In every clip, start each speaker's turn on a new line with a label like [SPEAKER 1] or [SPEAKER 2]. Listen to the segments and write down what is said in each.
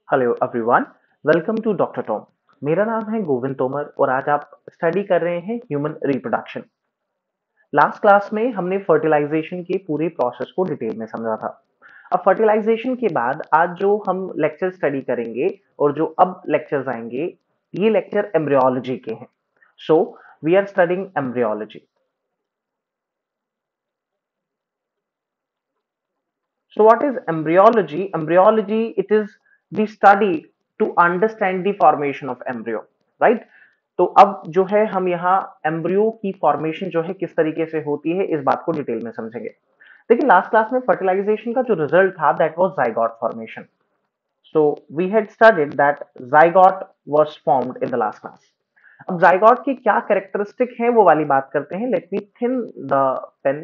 [SPEAKER 1] Hello everyone, welcome to doctor Tom. मेरा नाम है गोविंद तोमर और आज आप स्टडी कर रहे हैं ह्यूमन रिप्रोडक्शन। लास्ट क्लास में हमने फर्टिलाइजेशन के पूरे प्रोसेस को डिटेल में समझा था। अब फर्टिलाइजेशन के बाद आज जो हम लेक्चर स्टडी करेंगे और जो अब लेक्चर्स आएंगे, ये लेक्चर एम्ब्रियोलॉजी के हैं। So we are studying embryology. So what is embryology? Embryology, it is the study to understand the formation of embryo, right? तो अब जो है हम यहाँ एम्ब्रियो की फॉर्मेशन जो है किस तरीके से होती है इस बात को डिटेल में समझेंगे। देखिए लास्ट क्लास में फर्टिलाइजेशन का जो रिजल्ट था that was zygote formation. So we had studied that zygote was formed in the last class. अब जाइगोट की क्या कैरेक्टरिस्टिक है वो वाली बात करते हैं। Let me thin the pen,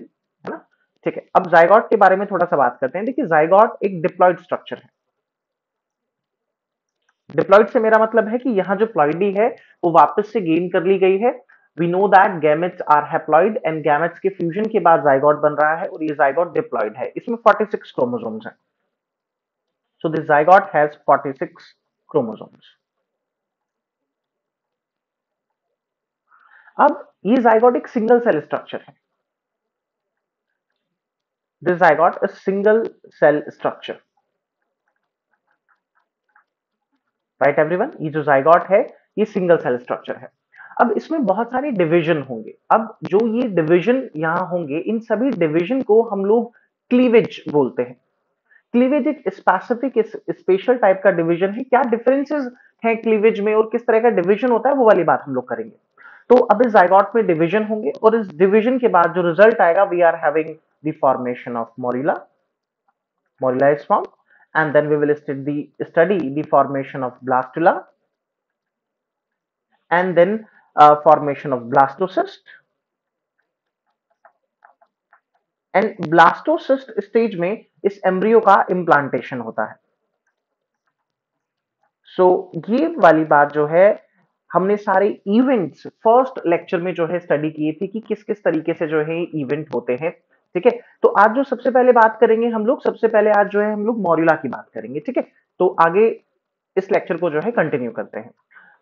[SPEAKER 1] है ना? ठीक है, अब जाइगोट के बारे में थोड़ा सा बात करते हैं। देखिए जाइगोट एक डिप्लॉइड स्ट्रक्चर है। डिप्लॉइड से मेरा मतलब है कि यहाँ जो प्लॉइडी है वो वापस से गेन कर ली गई है। We know that gametes are haploid and gametes के फ्यूजन के बाद जाइगोट बन रहा है और ये जाइगोट डिप्लॉइड है। इसमें 46 क्रोमोसोम्स हैं। So this zygote has 46 chromosomes. अब ये जाइगोट एक सिंगल सेल स्ट्रक्चर है। This zygote a single cell structure, right everyone? ये जो जाइगोट है ये सिंगल सेल स्ट्रक्चर है। अब इसमें बहुत सारे डिवीजन होंगे। अब जो ये डिवीजन यहाँ होंगे इन सभी डिवीजन को हम लोग क्लीवेज बोलते हैं। क्लीवेज एक स्पेसिफिक स्पेशल टाइप का डिवीजन है। क्या डिफरेंसेस हैं क्लीवेज में और किस तरह का डिवीजन होता है वो वाली बात हम लोग करेंगे। तो अब इस जाइगोट में डिवीजन होंगे और इस डिवीजन के बाद जो रिजल्ट आएगा we are having the formation of morula. Morilla is formed, and then we will study the formation of blastula, and then formation of blastocyst. And blastocyst stage में इस एम्ब्रियो का इम्प्लांटेशन होता है। सो ये वाली बात जो है हमने सारे इवेंट्स फर्स्ट लेक्चर में जो है स्टडी किए थे कि किस किस तरीके से जो है इवेंट होते हैं। ठीक है, तो आज जो सबसे पहले बात करेंगे हम लोग, सबसे पहले आज जो है हम लोग मॉड्यूला की बात करेंगे। ठीक है, तो आगे इस लेक्चर को जो है कंटिन्यू करते हैं।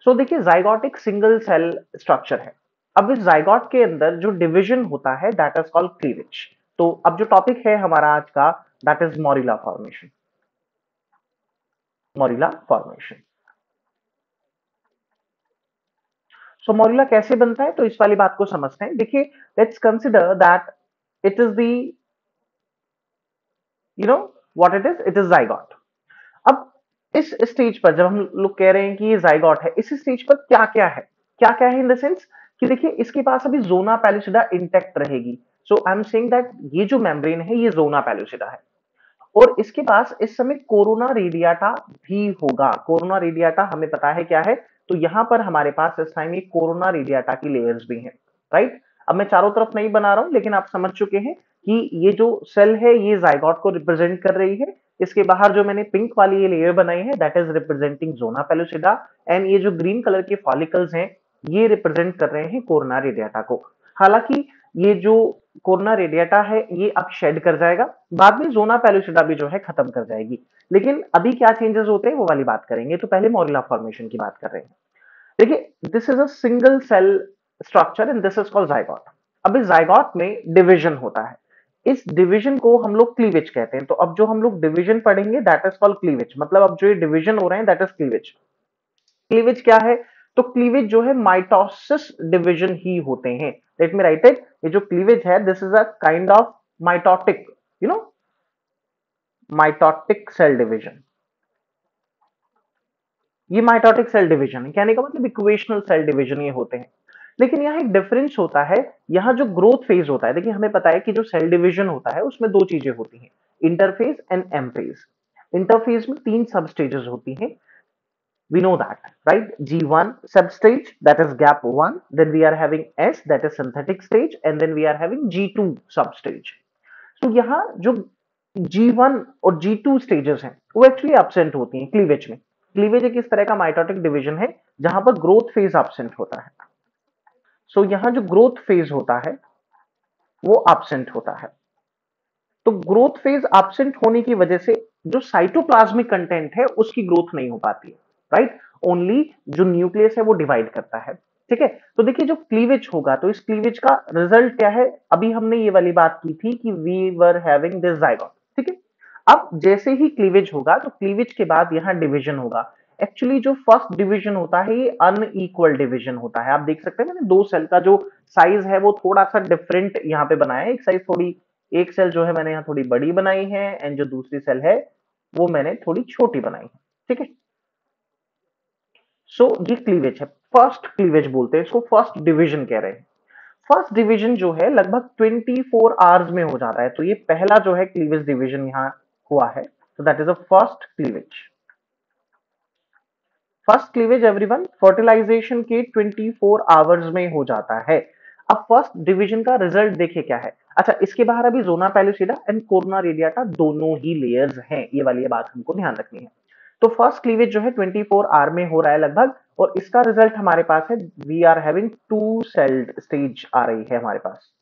[SPEAKER 1] सो देखिए जाइगोट एक सिंगल सेल स्ट्रक्चर है। अब इस जाइगोट के अंदर जो डिवीजन होता है दैट इज कॉल्ड क्लीवेज। तो अब जो टॉपिक है हमारा आज का that is morula formation. Morula formation. So morula कैसे बनता है तो इस वाली बात को समझते हैं। देखिए let's consider that it is the you know what it is zygote. अब इस स्टेज पर जब हम लोग कह रहे हैं कि ये जाइगोट है, इस स्टेज पर क्या क्या है, क्या क्या है इन द सेंस कि देखिए इसके पास अभी जोना पैलुसिडा इंटैक्ट रहेगी। सो आई एम सेइंग दैट ये जो मेम्ब्रेन है ये जोना पैलुसिडा है और इसके पास इस समय कोरोना रेडियाटा भी होगा। कोरोना रेडियाटा हमें पता है क्या है, तो यहां पर हमारे पास इस टाइम ये कोरोना रेडियाटा की लेयर्स भी हैं, राइट? अब मैं चारों तरफ नहीं बना रहा हूं लेकिन आप समझ चुके हैं कि ये जो सेल है ये जाइगोट को रिप्रेजेंट कर रही है। इसके बाहर जो मैंने पिंक वाली ये लेयर बनाई है that is representing zona pellucida and ये जो ग्रीन कलर के फॉलिकल्स हैं ये रिप्रेजेंट कर रहे हैं कोरोना रेडियाटा को। हालांकि ये जो कोरोना रेडिएटा है ये अब शेड कर जाएगा, बाद में जोना पेलुसिडा भी जो है खत्म कर जाएगी। लेकिन अभी क्या चेंजेस होते हैं वो वाली बात करेंगे। तो पहले मोरिला फॉर्मेशन की बात कर रहे हैं। देखिए this is a single cell structure and this is called zygote. अब इस जाइगोट में डिवीजन होता है। इस डिवीजन को हम लोग क्लीवेज कहते हैं। तो अब जो हम लोग डिवीजन पढ़ेंगे दैट इज कॉल्ड क्लीवेज। मतलब अब जो ये डिवीजन हो रहे हैं दैट इज क्लीवेज। क्लीवेज क्या है? तो क्लीवेज जो है माइटोसिस डिवीजन ही होते हैं। Let me write it. ये जो क्लीवेज है this is a kind of mitotic, you know, mitotic cell division. ये माइटोटिक सेल डिवीजन है, कहने का मतलब इक्वेशनल सेल डिवीजन ये होते हैं। लेकिन यहाँ एक डिफरेंस होता है। यहाँ जो ग्रोथ फेज होता है, देखिए हमें पता है कि जो सेल डिवीजन होता है उसमें दो चीजें होती हैं, interphase and M phase. Interphase में तीन सब स्टेजेस होती हैं। We know that, right? G1 substage, that is gap 1, then we are having S, that is synthetic stage, and then we are having G2 substage. तो यहाँ जो G1 और G2 stages हैं वो एक्चुअली absent होती हैं क्लीवेज में। Cleavage एक इस तरह का माइटोटिक डिवीजन है जहां पर ग्रोथ फेज absent होता है। सो यहाँ जो ग्रोथ फेज होता है वो absent होता है। तो ग्रोथ फेज absent होने की वजह से जो साइटोप्लाज्मिक कंटेंट है उसकी ग्रोथ नहीं हो पाती है, राइट। ओनली जो न्यूक्लियस है वो डिवाइड करता है, ठीक है। तो देखिए जो क्लीवेज होगा तो इस क्लीवेज का रिजल्ट क्या है, अभी हमने ये वाली बात की थी कि we were having this zygote, ठीक है। अब जैसे ही क्लीवेज होगा तो क्लीवेज के बाद यहाँ डिवीजन होगा। एक्चुअली जो फर्स्ट डिवीजन होता है ये अनइक्वल डिवीजन होता है। आप देख सकते हैं मैंने दो सेल का जो साइज है वो थोड़ा सा डिफरेंट यहाँ पे बनाया है। एक साइज थोड़ी, एक सेल जो है मैंने यहाँ थोड़ी बड़ी बनाई है एंड जो दूसरी सेल है वो मैंने थोड़ी छोटी बनाई है, ठीक है। सो ये क्लीवेज है, फर्स्ट क्लीवेज बोलते हैं इसको, फर्स्ट डिवीजन कह रहे हैं। फर्स्ट डिवीजन जो है लगभग 24 आवर्स में हो जाता है, तो ये पहला जो है क्लीवेज डिवीजन यहाँ हुआ है, तो that is a first cleavage. First cleavage everyone fertilization के 24 आवर्स में हो जाता है। अब फर्स्ट डिवीजन का रिजल्ट देखिए क्या है। अच्छा, इसके बाहर अभी जोना पैलिसिडा एंड कोरोना रेडिएटा दोनों ही लेयर्स हैं, ये वाली बात हमको ध्यान रखनी है। तो फर्स्ट क्लीवेज जो है 24 आवर में हो रहा है लगभग, और इसका रिजल्ट हमारे पास है, we are having two celled stage आ रही है हमारे पास।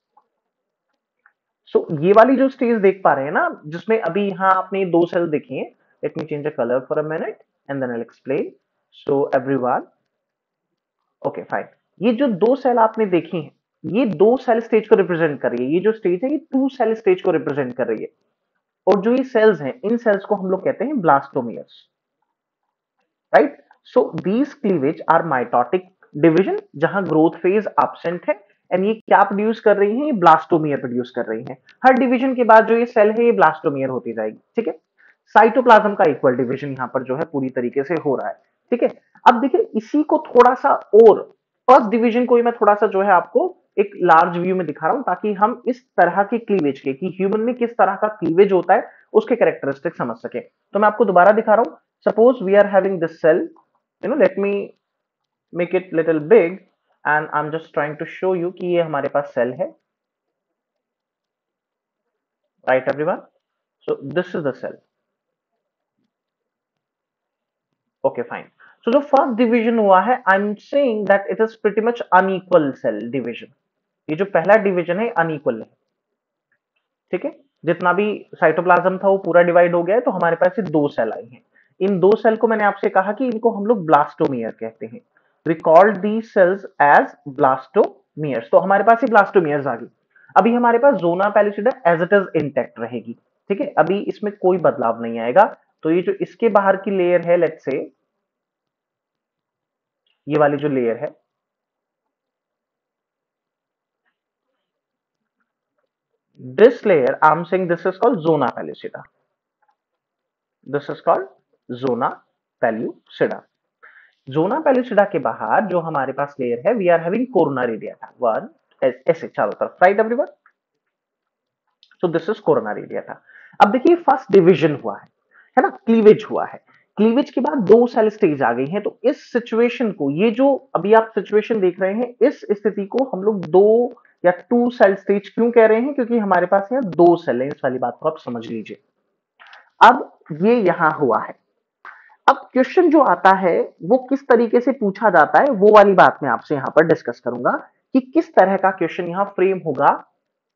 [SPEAKER 1] सो ये वाली जो स्टेज देख पा रहे हैं ना, जिसमें अभी यहाँ आपने दो सेल देखी हैं, let me change the colour for a minute and then I will explain. So everyone, okay fine, ये जो दो सेल आपने देखी हैं ये दो सेल स्टेज को रिप्रेजेंट कर रही है। ये जो स्टेज है ये टू सेल स्टेज को रिप्रेजेंट कर रही है, और जो ये सेल्स हैं इन सेल्स को हम लोग कहते हैं blastomeres, right. So these cleavage are mitotic division जहां ग्रोथ फेज एब्सेंट है, एंड ये क्या प्रोड्यूस कर रही हैं, ये ब्लास्टोमियर प्रोड्यूस कर रही हैं। हर डिवीजन के बाद जो ये सेल है ये ब्लास्टोमियर होती जाएगी, ठीक है। साइटोप्लाज्म का इक्वल डिवीजन यहां पर जो है पूरी तरीके से हो रहा है, ठीक है। अब देखिए इसी को थोड़ा सा, और फर्स्ट डिवीजन को ही मैं थोड़ा सा जो है आपको एक लार्ज व्यू में दिखा रहा हूं, ताकि हम इस तरह के क्लीवेज के, कि ह्यूमन में किस तरह का क्लीवेज होता है उसके कैरेक्टरिस्टिक समझ सके। तो मैं आपको दोबारा दिखा रहा हूं। Suppose we are having this cell, let me make it little big, and I'm just trying to show you कि ये हमारे पास सेल है, right everyone? So this is the cell, okay fine. So जो फर्स्ट डिवीजन हुआ है, I am saying that it is pretty much unequal cell division. ये जो पहला डिवीजन है अनइक्वल है, ठीक है। जितना भी साइटोप्लाज्म था वो पूरा डिवाइड हो गया है, तो हमारे पास ये दो सेल आई हैं। इन दो सेल को मैंने आपसे कहा कि इनको हम लोग ब्लास्टोमियर कहते हैं। रिकॉल्ड दी सेल्स एज ब्लास्टोमियर्स, तो हमारे पास ये ब्लास्टोमियर्स आ गई। अभी हमारे पास जोना पैलिसिडा एज इट इज इंटैक्ट रहेगी, ठीक है। अभी इसमें कोई बदलाव नहीं आएगा। तो ये जो इसके बाहर की लेयर है, लेट्स से ये वाली जो लेयर है, this layer I'm saying this is called zona pellucida, this is called zona pellucida। Zona pellucida के बाहर जो हमारे पास लेयर है, we are having corona radiata, one ऐसे चारों तरफ, right everyone. So this is corona radiata. अब देखिए फर्स्ट डिवीजन हुआ है ना, क्लीवेज हुआ है। क्लीवेज के बाद दो सेल स्टेज आ गई हैं, तो इस सिचुएशन को, ये जो अभी आप सिचुएशन देख रहे हैं, इस स्थिति को हम लोग दो या टू सेल स्टेज क्यों कह रहे हैं, क्योंकि हमारे पास यहाँ दो सेल है। इस वाली बात को आप समझ लीजिए। अब ये यहां हुआ है। अब क्वेश्चन जो आता है वो किस तरीके से पूछा जाता है, वो वाली बात मैं आपसे यहां पर डिस्कस करूंगा कि किस तरह का क्वेश्चन यहां फ्रेम होगा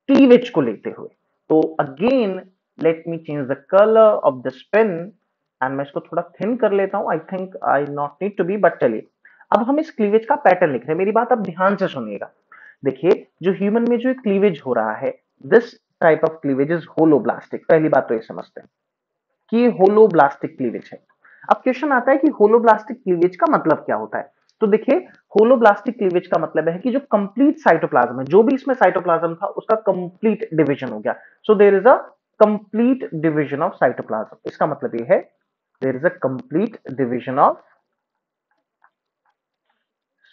[SPEAKER 1] क्लीवेज को लेते हुए। तो again let me change the colour of this pen, and मैं इसको थोड़ा थिन कर लेता हूं। I think I not need to be, but चलिए। अब हम इस क्लीवेज का पैटर्न लिख रहे हैं, मेरी बात अब ध्यान से सुनिएगा। देखिए जो ह्यूमन में जो क्लीवेज हो रहा है, this type of cleavage is holoblastic. पहली बात तो ये समझते हैं कि ये होलोब्लास्टिक क्लीवेज है। अब क्वेश्चन आता है कि होलोब्लास्टिक क्लीवेज का मतलब क्या होता है। तो देखिए होलोब्लास्टिक क्लीवेज का मतलब है कि जो कंप्लीट साइटोप्लाज्म है, जो भी इसमें साइटोप्लाज्म था उसका कंप्लीट डिवीजन हो गया। So there is a complete division of cytoplasm. इसका मतलब ये है there is a complete division of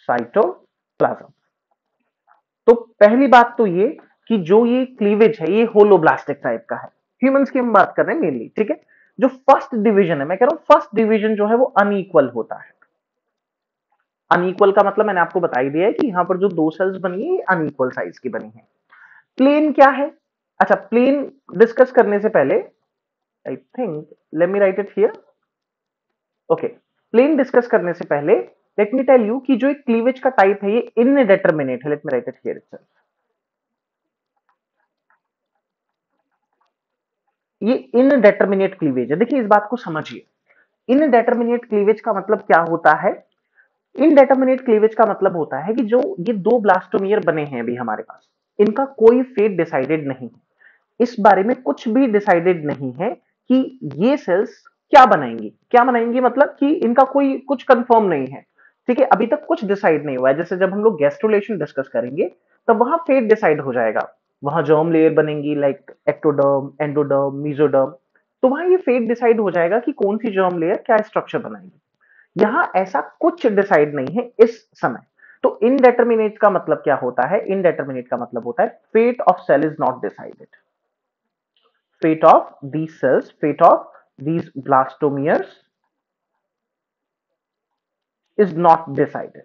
[SPEAKER 1] cytoplasm. तो पहली बात तो ये कि जो ये क्लीवेज है ये होलोब्लास्टिक टाइप का है। ह्यूमंस की हम बात कर रहे हैं मेनली, ठीक है। जो फर्स्ट डिवीजन है, मैं कह रहा हूं फर्स्ट डिवीजन जो है वो अनइक्वल होता है। अनइक्वल का मतलब मैंने आपको बता ही दिया है कि यहां पर जो दो सेल्स बनी है ये अनइक्वल साइज की बनी है। प्लेन क्या है, अच्छा प्लेन डिस्कस करने से पहले, I think let me write it here, okay. Plane discuss करने से पहले लेट मी टेल यू कि जो एक क्लीवेज का टाइप है ये इनडेटरमिनेट है। Late me write it here itself. ये इनडेटर्मिनेट क्लीवेज है। देखिए इस बात को समझिए, इनडेटर्मिनेट क्लीवेज का मतलब क्या होता है? इनडेटर्मिनेट क्लीवेज का मतलब होता है कि जो ये दो ब्लास्टोमियर बने हैं अभी हमारे पास, इनका कोई फेट डिसाइडेड नहीं है। इस बारे में कुछ भी डिसाइडेड नहीं है कि ये सेल्स क्या बनाएंगी मतलब कि इनका कोई कुछ कंफर्म नहीं है। ठीक है, अभी तक कुछ डिसाइड नहीं हुआ है। जैसे जब हम लोग गैस्ट्रोलेशन डिस्कस करेंगे तब वहां फेट डिसाइड हो जाएगा, वहां जर्म लेयर बनेंगी लाइक एक्टोडर्म, एंडोडर्म, मीजोडर्म। तो वहां ये फेट डिसाइड हो जाएगा कि कौन सी जर्म लेयर क्या स्ट्रक्चर बनाएगी। यहां ऐसा कुछ डिसाइड नहीं है इस समय। तो इनडेटर्मिनेट का मतलब क्या होता है? इनडेटर्मिनेट का मतलब होता है fate of cell is not decided. Fate of these cells, fate of these blastomeres is not decided.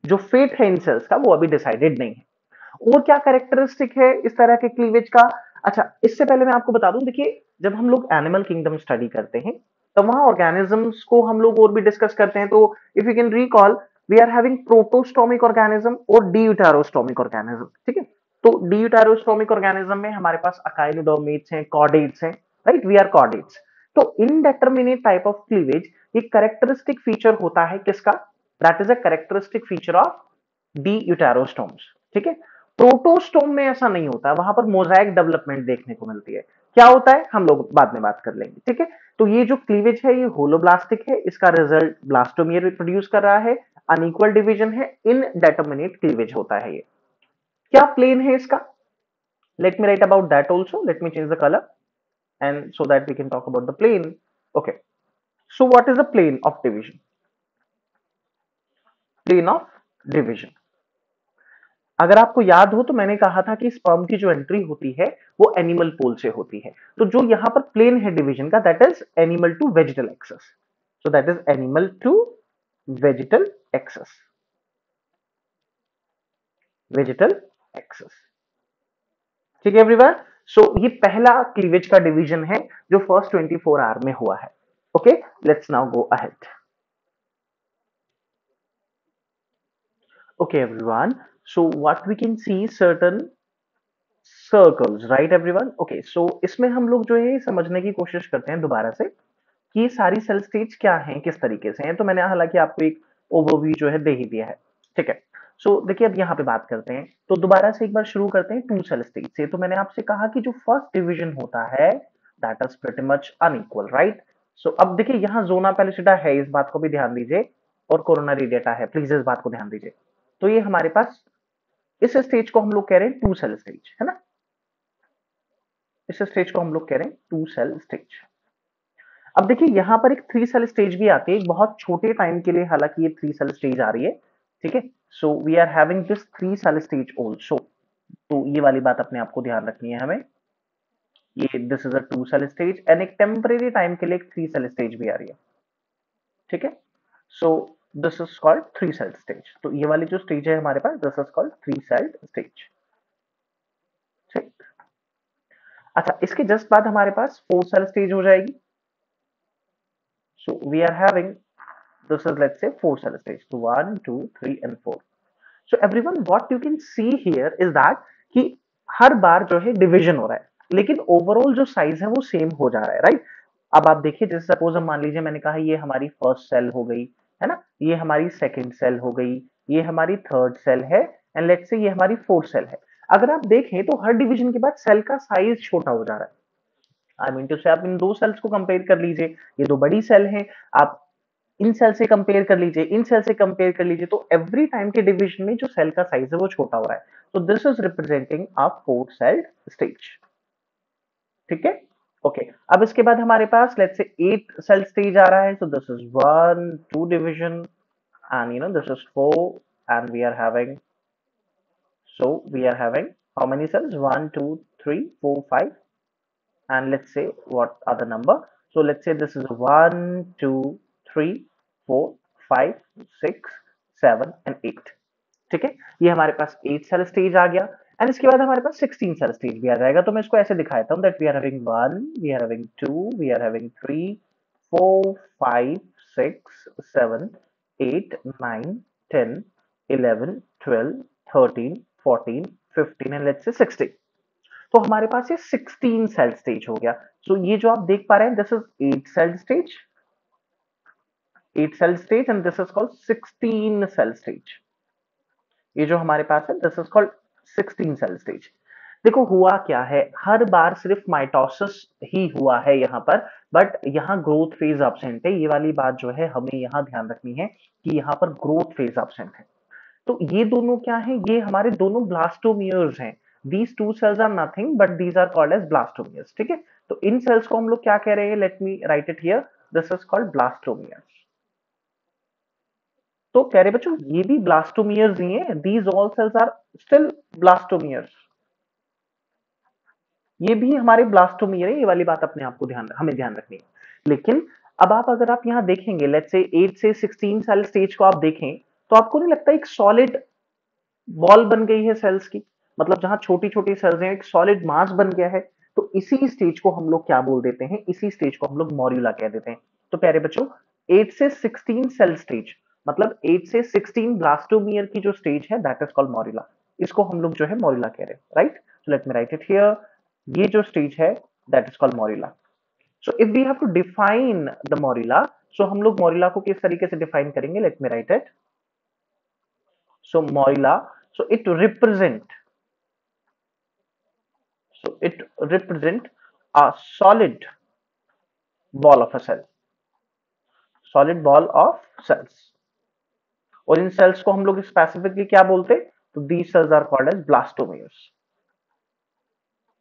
[SPEAKER 1] जो फेट है इन सेल्स का वो अभी डिसाइडेड नहीं है। और क्या कैरेक्टरिस्टिक है इस तरह के क्लीवेज का? अच्छा, इससे पहले मैं आपको बता दूं, देखिए जब हम लोग एनिमल किंगडम स्टडी करते हैं तब वहां ऑर्गेनिजम्स को हम लोग और भी डिस्कस करते हैं। तो if you can recall, we are having protostomic organism और डियूटेरोस्टोमिक ऑर्गेनिज्म। ठीक है, तो डियूटेरोस्टोमिक ऑर्गेनिज्म में हमारे पास अकाइनोडर्मेट्स हैं, कॉर्डेट्स हैं, राइट, वी आर कॉर्डेट्स। तो इनडेटर्मिनेट टाइप ऑफ क्लीवेज एक कैरेक्टरिस्टिक फीचर होता है किसका? That is a characteristic feature of deuterostomes. ठीक है, प्रोटोस्टोम में ऐसा नहीं होता, वहां पर मोजाइक डेवलपमेंट देखने को मिलती है। क्या होता है हम लोग बाद में बात कर लेंगे। ठीक है, तो ये जो क्लीवेज है ये होलोब्लास्टिक है, इसका रिजल्ट ब्लास्टोमियर प्रोड्यूस कर रहा है, अनइक्वल डिवीजन है, इनडेटर्मिनेट क्लीवेज होता है ये। क्या प्लेन है इसका? Let me write about that also, let me change the colour and so that we can talk about the plane. Okay, so what is the plane of division? Plane of division, अगर आपको याद हो तो मैंने कहा था कि sperm की जो एंट्री होती है वो एनिमल पोल से होती है। तो जो यहां पर प्लेन है डिवीजन का, that is animal to vegetal axis. So that is animal to vegetal axis, vegetal axis. ठीक है एवरीवन, सो ये पहला क्लीवेज का डिवीजन है जो फर्स्ट 24 आवर में हुआ है। Okay, let's now go ahead. Okay everyone, so what we can see certain circles, right everyone. Okay, so इसमें हम लोग जो है समझने की कोशिश करते हैं दोबारा से कि ये सारी सेल स्टेज क्या हैं, किस तरीके से हैं। तो मैंने हालांकि आपको एक ओवरव्यू जो है दे ही दिया है। ठीक है, सो देखिए अब यहाँ पे बात करते हैं, तो दोबारा से एक बार शुरू करते हैं टू सेल स्टेज से। तो मैंने आपसे कहा कि जो फर्स्ट डिवीजन होता है that is pretty much unequal, right. So अब देखिए यहाँ जोना पेलिसिडा है, इस बात को भी ध्यान दीजिए, और कोरोनरी डेटा है, प्लीज इस बात को ध्यान दीजिए। तो ये हमारे पास इस स्टेज को हम लोग कह रहे हैं टू सेल स्टेज, है ना। इस स्टेज को हम लोग कह रहे हैं टू सेल स्टेज। अब देखिए यहाँ पर एक थ्री सेल स्टेज भी आती है, एक बहुत छोटे टाइम के लिए, हालांकि ये थ्री सेल स्टेज आ रही है। ठीक है, so we are having this three cell stage also. तो ये वाली बात अपने आपको ध्यान रखनी है हमें, ये this is a two cell stage and एक टेम्परेरी टाइम के लिए एक थ्री सेल स्टेज भी आ रही है। ठीक है, so this is called three cell stage. तो ये वाली जो स्टेज है हमारे पास, this is called three cell stage. ठीक, अच्छा इसके जस्ट बाद हमारे पास फोर सेल स्टेज हो जाएगी। So we are having, this is let's say four cell stage, so 1 2 3 and 4. So everyone, what you can see here is that कि हर बार जो है डिवीजन हो रहा है लेकिन ओवरऑल जो साइज है वो सेम हो जा रहा है, राइट। अब आप देखिए, जैसे सपोज हम मान लीजिए मैंने कहा ये हमारी फर्स्ट सेल हो गई, है ना, ये हमारी सेकंड सेल हो गई, ये हमारी थर्ड सेल है, एंड लेट्स से ये हमारी फोर्थ सेल है। अगर आप देखें तो हर डिवीजन के बाद सेल का साइज छोटा हो जा रहा है। आई मीन टू से आप इन दो सेल्स को कंपेयर कर लीजिए, ये दो बड़ी सेल हैं, आप इन सेल से कंपेयर कर लीजिए, इन सेल से कंपेयर कर लीजिए, तो एवरी टाइम के डिवीजन में जो सेल का साइज है वो छोटा हो रहा है। तो this is representing a four cell stage. ठीक है, ओके, अब इसके बाद हमारे पास let's say eight cell stage आ रहा है। So this is one two division and you know this is four and we are having, so we are having how many cells? One, two, three, four, five, and let's say what are the number? So let's say this is one, two, three, four, five, six, seven and eight. ठीक है, ये हमारे पास 8 cell stage आ गया and इसके बाद हमारे पास 16 cell stage भी आ जाएगा। तो मैं इसको ऐसे दिखाता हूँ that we are having 1, we are having 2, we are having 3, 4, 5, 6, 7, 8, 9, 10, 11, 12, 13, 14, 15 and let's say 16। तो हमारे पास ये 16 सेल स्टेज हो गया। सो ये जो आप देख पा रहे हैं, this is 8 cell stage, 8 cell stage and this is called 16 cell stage. ये जो हमारे पास है this is called 16 cell stage. देखो हुआ क्या है, हर बार सिर्फ माइटोसिस ही हुआ है यहाँ पर, बट यहाँ ग्रोथ फेज एब्सेंट है। ये वाली बात जो है हमें यहाँ ध्यान रखनी है कि यहाँ पर ग्रोथ फेज एब्सेंट है। तो ये दोनों क्या है, ये हमारे दोनों ब्लास्टोमियर्स हैं। These two cells are nothing but these are called as blastomeres. ठीक है, तो इन सेल्स को हम लोग क्या कह रहे हैं, let me write it here, this is called blastomeres. तो कह रहे बच्चों ये भी ब्लास्टोमियर्स ही हैं, these all cells are still blastomeres. ये भी हमारे ब्लास्टोमियर है, ये वाली बात अपने आप को हमें ध्यान रखनी है। लेकिन अब आप अगर आप यहाँ देखेंगे, लेट्स से 8 से 16 सेल स्टेज को आप देखें, तो आपको नहीं लगता एक सॉलिड वॉल बन गई है सेल्स की, मतलब जहां छोटी छोटी सेल्स हैं एक सॉलिड मास बन गया है। तो इसी स्टेज को हम लोग क्या बोल देते हैं, इसी स्टेज को हम लोग मॉड्यूला कह देते हैं। तो प्यारे बच्चों 8 से 16 सेल स्टेज, मतलब 8 से 16 ब्लास्टोमियर की जो स्टेज है दैट इज कॉल्ड मॉड्यूला। इसको हम लोग जो है मॉड्यूला कह रहे हैं, right. So let me write it here, ये जो स्टेज है that is called morula. So if we have to define the morula, so हम लोग मॉड्यूला को किस तरीके से डिफाइन करेंगे, let me write it. So morula, so it represent a solid ball of a cell, solid ball of cells। और इन cells को हम लोग स्पेसिफिकली क्या बोलते हैं, तो these cells are called as blastomeres,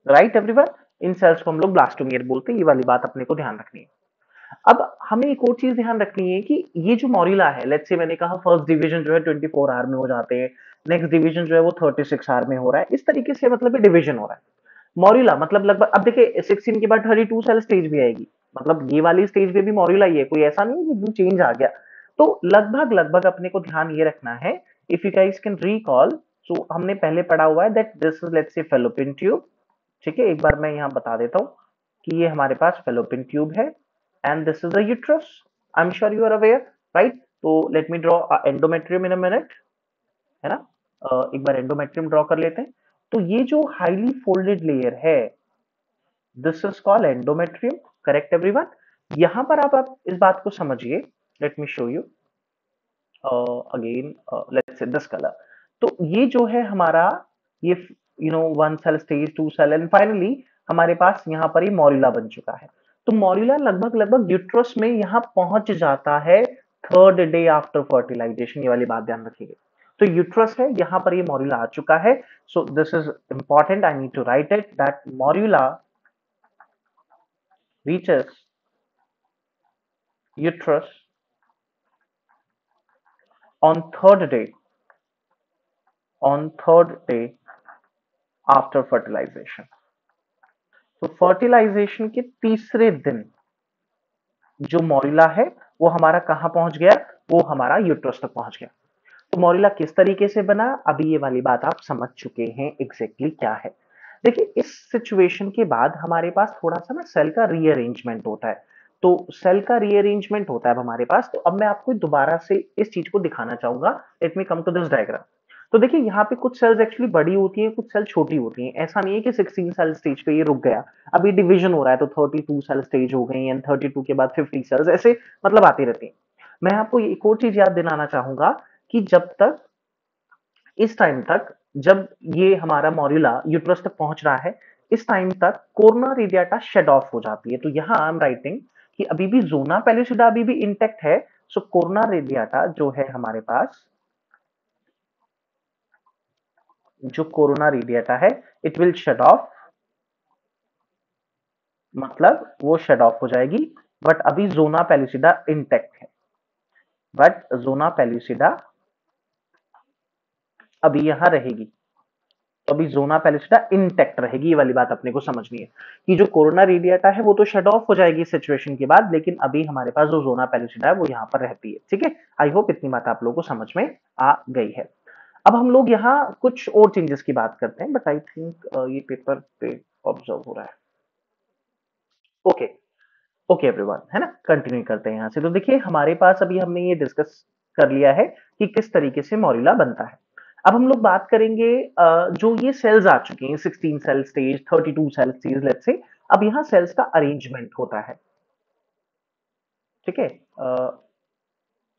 [SPEAKER 1] right everyone. इन सेल्स को हम लोग ब्लास्टोमियर बोलते हैं, ये वाली बात अपने को ध्यान रखनी है। अब हमें एक और चीज ध्यान रखनी है कि ये जो मॉड्यूला है, लेट्स से मैंने कहा फर्स्ट डिवीजन जो है 24 आवर में हो जाते हैं, नेक्स्ट डिवीजन जो है वो 36 आवर में हो रहा है, इस तरीके से मतलब डिवीजन हो रहा है। मॉड्यूला मतलब लगभग, अब देखिए 16 के बाद 32 सेल स्टेज भी आएगी, मतलब ये वाली स्टेज पे भी मॉड्यूला ही है, कोई ऐसा नहीं है कि चेंज आ गया। तो लगभग लगभग अपने को ध्यान ये रखना है, if you guys can recall, so हमने पहले पढ़ा हुआ है that this is let's say fallopian tube. ठीक है, एक बार मैं यहाँ बता देता हूँ कि ये हमारे पास फेलोपियन ट्यूब है and this is a uterus. I am sure you are aware, right. तो let me draw endometrium in a minute, है ना। एक बार एंडोमेट्रियम ड्रॉ कर लेते हैं। तो ये जो हाईली फोल्डेड लेयर है this is called endometrium, correct everyone. यहां पर आप इस बात को समझिए, let me show you again, let's say this colour. तो ये जो है हमारा, ये one cell stage, two cell and finally हमारे पास यहाँ पर ये मॉड्यूला बन चुका है। तो मॉड्यूला लगभग लगभग यूट्रस में यहाँ पहुंच जाता है थर्ड डे आफ्टर फर्टिलाइजेशन, ये वाली बात ध्यान रखिएगा। तो यूट्रस है, यहाँ पर ये मॉड्यूला आ चुका है। So this is important, I need to write it that morula reaches uterus on third day after fertilization। तो फर्टिलाइजेशन के तीसरे दिन जो मॉड्यूला है वो हमारा कहां पहुंच गया, वो हमारा यूट्रस तक पहुंच गया। तो मॉड्यूला किस तरीके से बना, अभी ये वाली बात आप समझ चुके हैं एग्जैक्टली क्या है। देखिए इस सिचुएशन के बाद हमारे पास थोड़ा सा ना सेल का रीअरेंजमेंट होता है। तो सेल का रीअरेंजमेंट होता है अब हमारे पास, तो अब मैं आपको दोबारा से इस चीज को दिखाना चाहूंगा। Let me come to this diagram. तो देखिए यहाँ पे कुछ सेल्स एक्चुअली बड़ी होती हैं, कुछ सेल छोटी होती हैं। ऐसा नहीं है कि 16 सेल स्टेज पे ये रुक गया, अभी डिवीजन हो रहा है तो 32 सेल स्टेज हो गई एंड 32 के बाद 50 सेल्स, ऐसे मतलब आती रहती हैं। मैं आपको एक और चीज याद दिलाना चाहूंगा कि जब तक, इस टाइम तक जब ये हमारा मॉड्यूला यूट्रस तक पहुंच रहा है, इस टाइम तक कोरोना रेडिएटा शट ऑफ हो जाती है। तो यहाँ आई एम राइटिंग कि अभी भी जोना पेलिसिडा अभी भी इंटेक्ट है। सो कोरोना रेडिएटा जो है हमारे पास, जो कोरोना रेडिएटा है इट विल शट ऑफ, मतलब वो शट ऑफ हो जाएगी। बट अभी जोना पेलिसिडा इंटेक्ट है, बट जोना पेलिसिडा अभी यहां रहेगी। तो अभी जोना पेलिसिडा इंटेक्ट रहेगी, ये वाली बात अपने को समझनी है कि जो कोरोना रेडिएटा है वो तो शट ऑफ हो जाएगी सिचुएशन के बाद, लेकिन अभी हमारे पास जो जोना पेलिसिडा है वो यहाँ पर रहती है। ठीक है, आई होप इतनी बात आप लोगों को समझ में आ गई है। अब हम लोग यहाँ कुछ और चेंजेस की बात करते हैं, बट आई थिंक ये पेपर पे ऑब्जर्व हो रहा है। ओके, ओके एवरीवन, है ना। कंटिन्यू करते हैं यहाँ से। तो देखिए हमारे पास अभी हमने ये डिस्कस कर लिया है कि किस तरीके से मॉड्यूला बनता है। अब हम लोग बात करेंगे जो ये सेल्स आ चुके हैं 16 cell stage 32 cell stage let's say. अब यहाँ सेल्स का अरेंजमेंट होता है, ठीक है।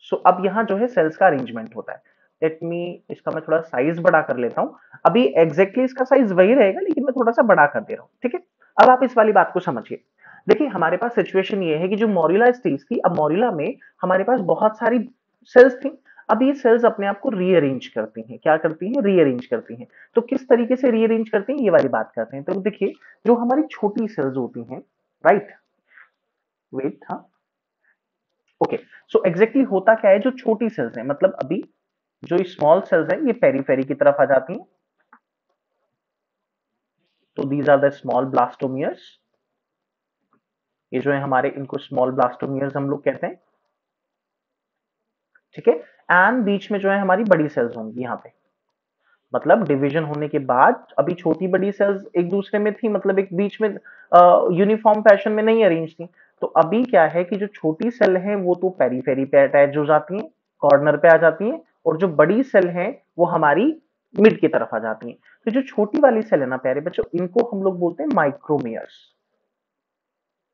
[SPEAKER 1] सो अब यहाँ जो है सेल्स का अरेंजमेंट होता है। लेट मी इसका मैं थोड़ा साइज बड़ा कर लेता हूँ। अभी एग्जैक्टली इसका साइज वही रहेगा लेकिन मैं थोड़ा सा बड़ा कर दे रहा हूँ, ठीक है। अब आप इस वाली बात को समझिए। देखिए हमारे पास सिचुएशन ये है कि जो मॉड्यूला स्टेज थी, अब मॉड्यूला में हमारे पास बहुत सारी सेल्स थी। अब ये सेल्स अपने आप को रीअरेंज करती हैं। क्या करती हैं? रीअरेंज करती हैं। तो किस तरीके से रीअरेंज करती हैं ये वाली बात करते हैं। तो देखिए जो हमारी छोटी सेल्स होती हैं, राइट, वेट, हाँ, ओके। सो एग्जैक्टली होता क्या है, जो छोटी सेल्स हैं, मतलब अभी जो स्मॉल सेल्स हैं ये पेरीफेरी की तरफ आ जाती हैं। तो these are the small blastomeres. ये जो है हमारे, इनको स्मॉल ब्लास्टोमियर्स हम लोग कहते हैं, ठीक है। एंड बीच में जो है हमारी बड़ी सेल्स होंगी यहाँ पे। मतलब डिवीजन होने के बाद अभी छोटी बड़ी सेल्स एक दूसरे में थी, मतलब एक बीच में यूनिफॉर्म फैशन में नहीं अरेंज थी। तो अभी क्या है कि जो छोटी सेल है वो तो पेरीफेरी पे अटैच हो जाती हैं, कॉर्नर पे आ जाती हैं, और जो बड़ी सेल है वो हमारी मिड की तरफ आ जाती हैं। तो जो छोटी वाली सेल है ना प्यारे बच्चों, इनको हम लोग बोलते हैं माइक्रोमियर्स,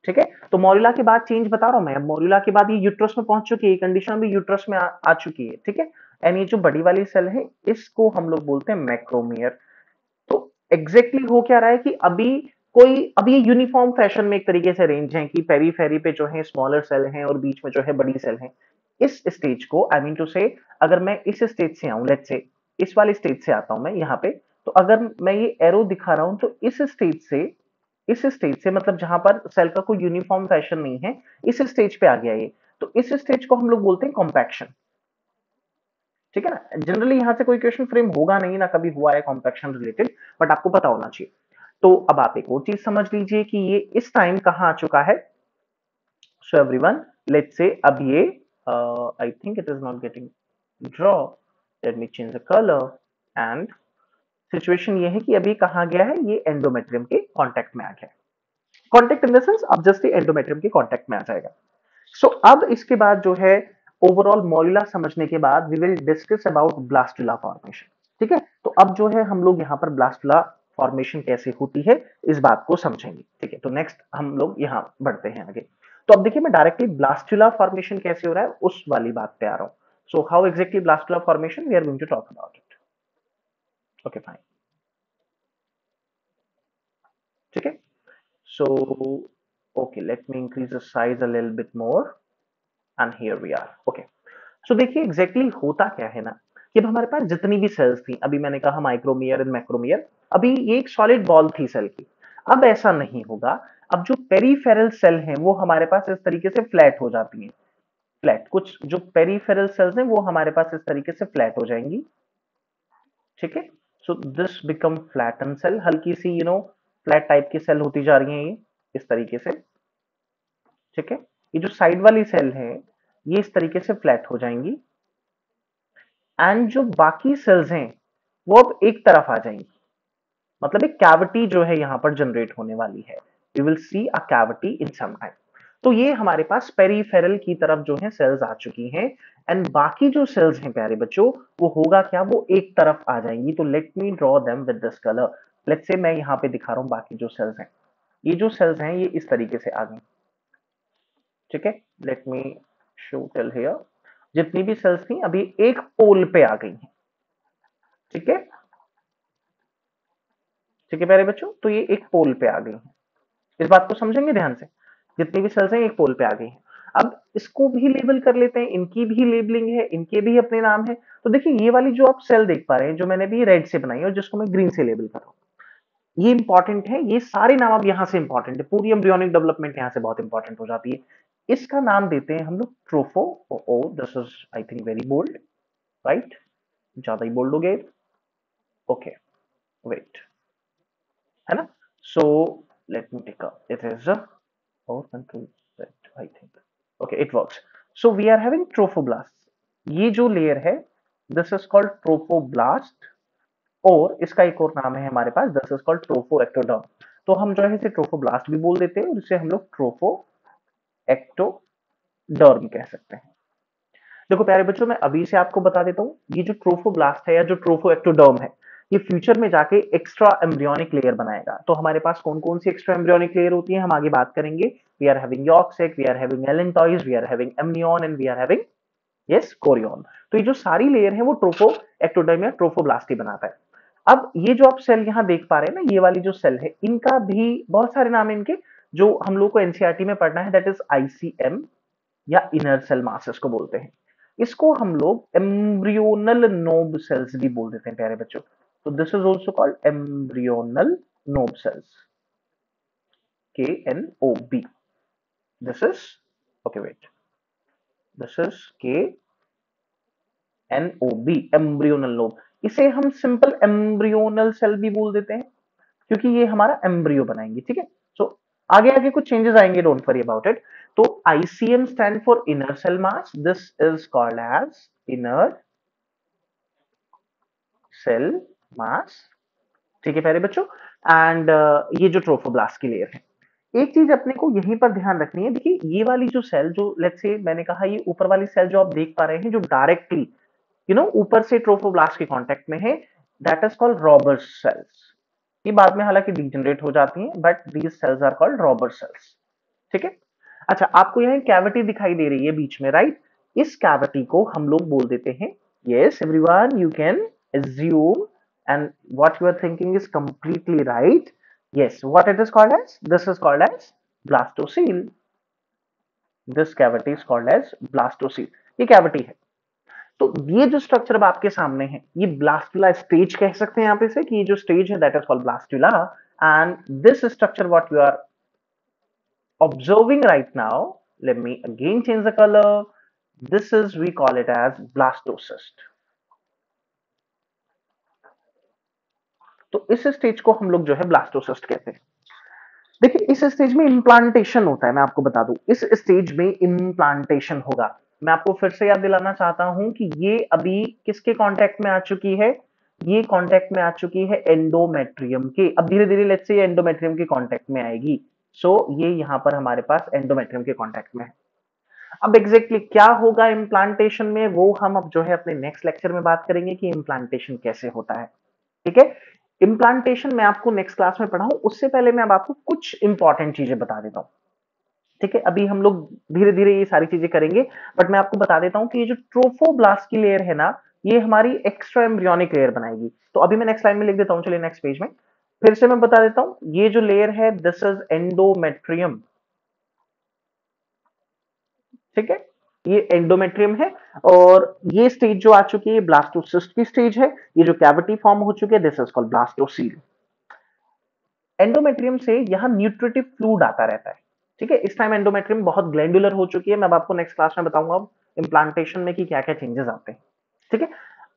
[SPEAKER 1] ठीक है। तो मॉड्यूला के बाद चेंज बता रहा हूं मैं। अब मॉड्यूला के बाद ये यूट्रस में पहुंच चुकी है, कंडीशन भी यूट्रस में आ चुकी है, ठीक है। एंड ये जो बड़ी वाली सेल है इसको हम लोग बोलते हैं मैक्रोमियर। तो एग्जैक्टली हो क्या रहा है कि अब ये यूनिफॉर्म फैशन में एक तरीके से रेंज है कि पेरीफेरी पे जो है स्मॉलर सेल हैं और बीच में जो है बड़ी सेल है। इस स्टेज को आई मीन टू से, अगर मैं इस स्टेज से आऊं, लेट्स से इस वाली स्टेज से आता हूं मैं यहाँ पे, तो अगर मैं ये एरो दिखा रहा हूं तो इस स्टेज से मतलब जहां पर सेल का कोई यूनिफॉर्म फैशन नहीं है, इस स्टेज पे आ गया ये। तो इस स्टेज को हम लोग बोलते हैं कॉम्पैक्शन, ठीक है ना। जनरली यहां से कोई क्वेश्चन फ्रेम होगा नहीं, ना कभी हुआ है कॉम्पैक्शन रिलेटेड, बट आपको पता होना चाहिए। तो अब आप एक और चीज समझ लीजिए कि ये इस टाइम कहां आ चुका है। सो एवरीवन, लेट्स से अब ये I think it is not getting draw, late me change the colour. And situation ये है कि अभी कहां गया है, ये एंडोमेट्रियम के कांटेक्ट में आ गया है। कांटेक्ट इन द सेंस अब जस्ट ये एंडोमेट्रियम के कांटेक्ट में आ जाएगा। सो अब इसके बाद जो है ओवरऑल मॉड्यूला समझने के बाद we will discuss about blastula formation, ठीक है। तो अब जो है हम लोग यहाँ पर ब्लास्टुला फॉर्मेशन कैसे होती है इस बात को समझेंगे, ठीक है। तो नेक्स्ट हम लोग यहाँ बढ़ते हैं आगे। तो अब देखिए मैं डायरेक्टली ब्लास्टुला फॉर्मेशन कैसे हो रहा है उस वाली बात पे आ रहा हूँ। So how exactly blastula formation we are going to talk about it, okay fine, ठीक है। So okay, let me increase the size a little bit more and here we are, okay. So देखिए exactly होता क्या है ना, कि अब हमारे पास जितनी भी सेल्स थी, अभी मैंने कहा माइक्रोमियर एंड मैक्रोमियर, अभी ये एक सॉलिड बॉल थी सेल की। अब ऐसा नहीं होगा। अब जो पेरीफेरल सेल हैं वो हमारे पास इस तरीके से फ्लैट हो जाती हैं। फ्लैट, कुछ जो पेरीफेरल सेल्स हैं वो हमारे पास इस तरीके से फ्लैट हो जाएंगी, ठीक है। So this become flatten cell, हल्की सी फ्लैट टाइप की सेल होती जा रही है ये इस तरीके से, ठीक है। ये जो साइड वाली सेल है ये इस तरीके से फ्लैट हो जाएंगी। एंड जो बाकी सेल्स हैं वो अब एक तरफ आ जाएंगी। मतलब एक कैविटी जो है यहाँ पर जनरेट होने वाली है। We will see a cavity in some time. तो ये हमारे पास पेरीफेरल की तरफ जो है सेल्स आ चुकी हैं। एंड बाकी जो सेल्स हैं प्यारे बच्चों, वो होगा क्या, वो एक तरफ आ जाएंगी। तो let me draw them with this colour. Let's say मैं यहाँ पे दिखा रहा हूँ बाकी जो सेल्स हैं। ये जो सेल्स हैं ये इस तरीके से आ गई, ठीक है। Late me show till here. जितनी भी सेल्स थी अभी एक पोल पे आ गई हैं, ठीक है। ठीक है प्यारे बच्चों, तो ये एक पोल पे आ गई हैं। इस बात को समझेंगे ध्यान से। जितनी भी सेल्स हैं एक पोल पे आ गई हैं। अब इसको भी लेबल कर लेते हैं, इनकी भी लेबलिंग है, इनके भी अपने नाम है। तो देखिए ये वाली जो आप सेल देख पा रहे हैं, जो मैंने भी रेड से बनाई है और जिसको मैं ग्रीन से लेबल कर रहा हूँ, ये इंपॉर्टेंट है। ये सारे नाम अब यहाँ से इंपॉर्टेंट है। पूरी एम्ब्रियोनिक डेवलपमेंट यहाँ से बहुत इंपॉर्टेंट हो जाती है। इसका नाम देते हैं हम लोग tropho. Oh this is I think very bold, right, ज्यादा ही बोल्ड हो गए। ओके, वेट, है ना। So let me take it is और control set I think, okay it works. So we are having trophoblast. ये जो लेयर है दिस इज कॉल्ड ट्रोफोब्लास्ट। और इसका एक और नाम है हमारे पास, this is called tropho ectoderm. तो हम जो है इसे ट्रोफोब्लास्ट भी बोल देते हैं और इसे हम लोग ट्रोफो एक्टोडर्म कह सकते हैं। देखो प्यारे बच्चों, मैं अभी से आपको बता देता हूँ, ये जो ट्रोफोब्लास्ट है या जो ट्रोफोएक्टोडर्म है, ये फ्यूचर में जाके एक्स्ट्रा एम्ब्रियोनिक लेयर बनाएगा। तो हमारे पास कौन कौन सी एक्स्ट्रा एम्ब्रियोनिक लेयर होती है, हम आगे बात करेंगे। We are having yolk sac, we are having allantois, we are having amnion and we are having yes chorion. तो ये जो सारी लेयर है वो ट्रोफोएक्टोडर्म या ट्रोफोब्लास्ट ही बनाता है। अब ये जो आप सेल यहाँ देख पा रहे हैं ना, ये वाली जो सेल है, इनका भी बहुत सारे नाम है इनके, जो हम लोग को एनसीईआरटी में पढ़ना है, दैट इज आईसीएम या इनर सेल मास इसको बोलते हैं। इसको हम लोग एम्ब्रियोनल नोब सेल्स भी बोल देते हैं प्यारे बच्चों। तो this is also called embryonal knob cells, KNOB। This is okay wait, this is KNOB, embryonal knob. इसे हम सिंपल एम्ब्रियोनल सेल भी बोल देते हैं, क्योंकि ये हमारा एम्ब्रियो बनाएंगे, ठीक है। सो आगे आगे कुछ चेंजेस आएंगे, डोंट वरी अबाउट इट। तो ICM stand for inner cell mass, this is called as inner cell mass, ठीक है प्यारे बच्चों। एंड ये जो ट्रोफोब्लास्ट की लेयर है, एक चीज अपने को यहीं पर ध्यान रखनी है। देखिए ये वाली जो सेल, जो लेट्स से मैंने कहा, ये ऊपर वाली सेल जो आप देख पा रहे हैं, जो डायरेक्टली ऊपर से ट्रोफोब्लास्ट के कांटेक्ट में है, that is called Rauber's cells. ये बाद में हालांकि डीजनरेट हो जाती हैं, but these cells are called Rauber cells, ठीक है। अच्छा, आपको यहाँ कैविटी दिखाई दे रही है बीच में, राइट। इस कैविटी को हम लोग बोल देते हैं, yes everyone you can assume and what you are thinking is completely right. Yes, what it is called as, this is called as blastocele. This cavity is called as blastocele. ये cavity है। तो ये जो structure अब आपके सामने है, ये ब्लास्टुला स्टेज कह सकते हैं यहाँ पे से, कि ये जो स्टेज है that is called blastula. And this structure what you are observing right now, let me again change the color. This is, we call it as blastocyst. तो इस स्टेज को हम लोग जो है ब्लास्टोसिस्ट कहते हैं। देखिए इस स्टेज में इम्प्लांटेशन होता है, मैं आपको बता दूं, इस स्टेज में इम्प्लांटेशन होगा। मैं आपको फिर से याद दिलाना चाहता हूं कि ये अभी किसके कांटेक्ट में आ चुकी है, ये कांटेक्ट में आ चुकी है एंडोमेट्रियम के। अब धीरे धीरे लेट्स से ये एंडोमेट्रियम के कांटेक्ट में आएगी। सो ये यहां पर हमारे पास एंडोमेट्रियम के कांटेक्ट में है। अब एग्जैक्टली क्या होगा इम्प्लांटेशन में, वो हम अब जो है अपने नेक्स्ट लेक्चर में बात करेंगे कि इम्प्लांटेशन कैसे होता है, ठीक है। इम्प्लांटेशन मैं आपको नेक्स्ट क्लास में पढ़ाऊं, उससे पहले मैं अब आपको कुछ इंपॉर्टेंट चीजें बता देता हूं, ठीक है। अभी हम लोग धीरे धीरे ये सारी चीजें करेंगे, बट मैं आपको बता देता हूं कि ये जो ट्रोफोब्लास्ट की लेयर है ना, ये हमारी एक्स्ट्रा एम्ब्रियोनिक लेयर बनाएगी। तो अभी मैं नेक्स्ट लाइन में लिख देता हूं, चलिए नेक्स्ट पेज में फिर से मैं बता देता हूं। ये जो लेयर है, दिस इज एंडोमेट्रियम, ठीक है। ये एंडोमेट्रियम है, और ये स्टेज जो आ चुकी है ब्लास्टोसिस्ट की स्टेज है। ये जो कैविटी फॉर्म हो चुकी है, this is called blastocoel. Endometrium से यहाँ न्यूट्रिटिव फ्लूइड आता रहता है, ठीक है। इस टाइम एंडोमेट्रियम बहुत ग्लैंडुलर हो चुकी है। मैं अब आपको नेक्स्ट क्लास में बताऊंगा अब इम्प्लांटेशन में कि क्या क्या चेंजेस आते हैं, ठीक है।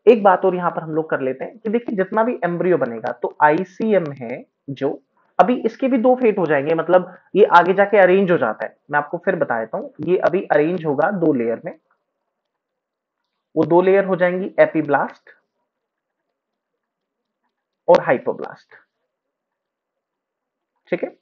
[SPEAKER 1] एक बात और यहाँ पर हम लोग कर लेते हैं कि देखिए जितना भी एम्ब्रियो बनेगा, तो आईसीएम है जो, अभी इसके भी दो फेट हो जाएंगे, मतलब ये आगे जाके अरेंज हो जाता है। मैं आपको फिर बता देता हूँ, ये अभी अरेंज होगा दो लेयर में। वो दो लेयर हो जाएंगी एपीब्लास्ट और हाइपोब्लास्ट, ठीक है।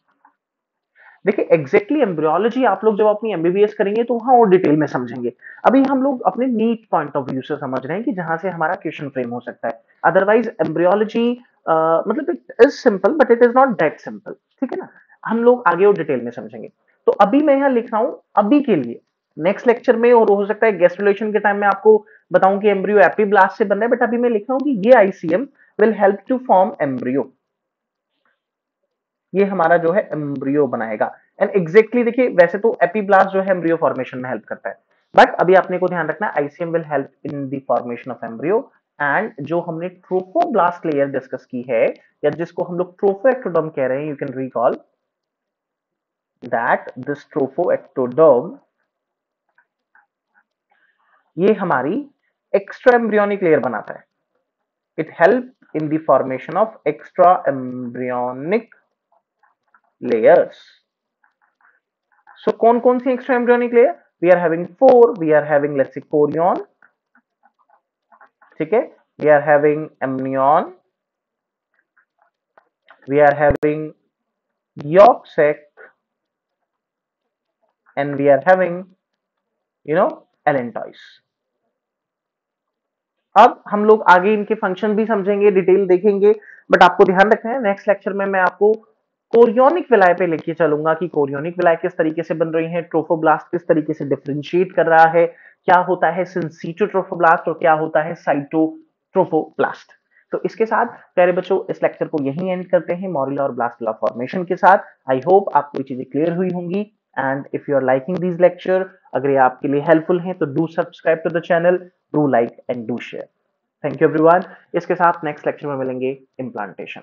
[SPEAKER 1] देखिए एग्जैक्टली एम्ब्रियोलॉजी आप लोग जब अपनी एमबीबीएस करेंगे तो वहां और डिटेल में समझेंगे। अभी हम लोग अपने नीट पॉइंट ऑफ व्यू से समझ रहे हैं कि जहां से हमारा क्वेश्चन फ्रेम हो सकता है। अदरवाइज एम्ब्रियोलॉजी मतलब it is simple but it is not that simple, ठीक है ना। हम लोग आगे और डिटेल में समझेंगे। तो अभी मैं यहाँ लिख रहा हूं अभी के लिए, नेक्स्ट लेक्चर में और हो सकता है गेस्ट रिलेशन के टाइम में आपको बताऊं कि एम्ब्रियो एपीब्लास्ट से बन रहा है, बट अभी मैं लिख रहा हूं कि ये ICM will help to form embryo. ये हमारा जो है एम्ब्रियो बनाएगा। एंड एग्जैक्टली देखिए, वैसे तो एपीब्लास्ट जो है एम्ब्रियो फॉर्मेशन में हेल्प करता है, बट अभी आपने को ध्यान रखना है ICM will help in the formation of embryo. And जो हमने ट्रोफोब्लास्ट लेयर डिस्कस की है, या जिसको हम लोग ट्रोफोएक्टोडर्म कह रहे हैं, you can recall that this trophoectoderm, ये हमारी एक्स्ट्रा एम्ब्रियोनिक लेयर बनाता है। It help in the formation of extra embryonic layers. So कौन कौन सी extra embryonic layer, we are having four, we are having let's say chorion, ठीक है। We are having amnion, we are having yolk sac, and we are having allantois, अब हम लोग आगे इनके फंक्शन भी समझेंगे, डिटेल देखेंगे, बट आपको ध्यान रखना है नेक्स्ट लेक्चर में मैं आपको कोरियोनिक विलाय पे लेके चलूंगा कि कोरियोनिक विलाय किस तरीके से बन रही है, ट्रोफोब्लास्ट किस तरीके से डिफरेंशिएट कर रहा है, क्या होता है सिंसिटो ट्रोफोब्लास्ट और क्या होता है साइटोट्रोफोब्लास्ट। तो इसके साथ प्यारे बच्चों इस लेक्चर को यहीं एंड करते हैं मोरिला और ब्लास्टुला फॉर्मेशन के साथ। आई होप आपको ये चीजें क्लियर हुई होंगी and if you are liking these lecture, अगर ये आपके लिए हेल्पफुल हैं तो do subscribe to the channel, do like and do share. Thank you everyone. इसके साथ नेक्स्ट लेक्चर में मिलेंगे इम्प्लांटेशन।